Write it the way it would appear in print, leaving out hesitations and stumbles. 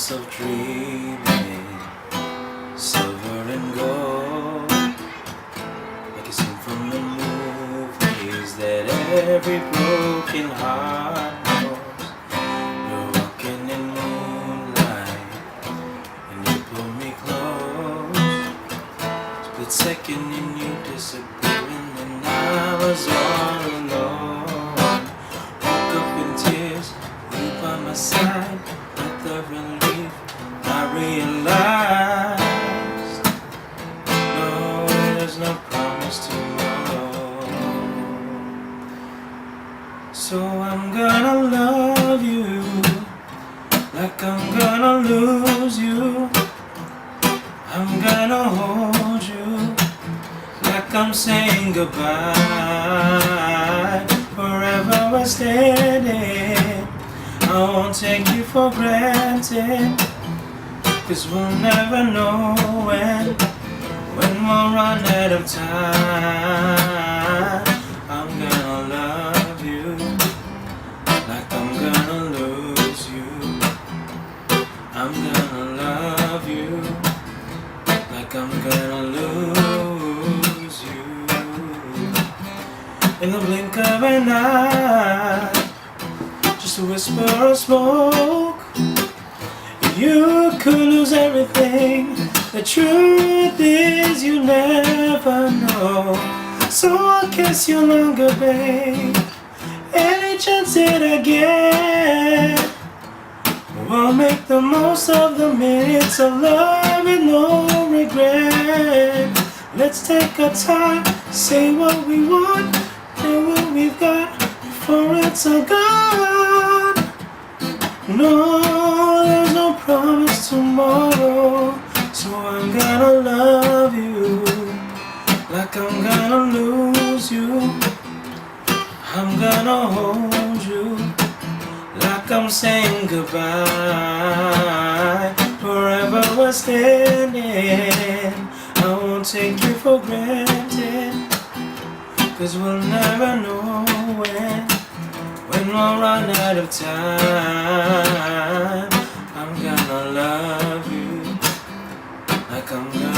palace of dreaming, silver and gold, like a scene from the movies that every broken heart knows. You're walking in moonlight, and you pull me close. Split second and you disappearing, and I was all alone. Woke up in tears, you by my side. At the relief, I realized, no, there's no promise tomorrow. So I'm gonna love you like I'm gonna lose you. I'm gonna hold you like I'm saying goodbye. Forever we're standing, I won't take you for granted, 'cause we'll never know when we'll run out of time. I'm gonna love you like I'm gonna lose you. I'm gonna love you like I'm gonna lose you. In the blink of an eye, just a whisper of smoke, you could lose everything. The truth is you never know. So I'll kiss you longer, babe, any chance that I get. We'll make the most of the minutes of love with no regret. Let's take our time, say what we want and what we've got before it's all gone. No, there's no promise tomorrow. So I'm gonna love you like I'm gonna lose you. I'm gonna hold you like I'm saying goodbye. Forever we're standing, I won't take you for granted, 'cause we'll never know when we'll run out of time. I'm gonna love you like I'm gonna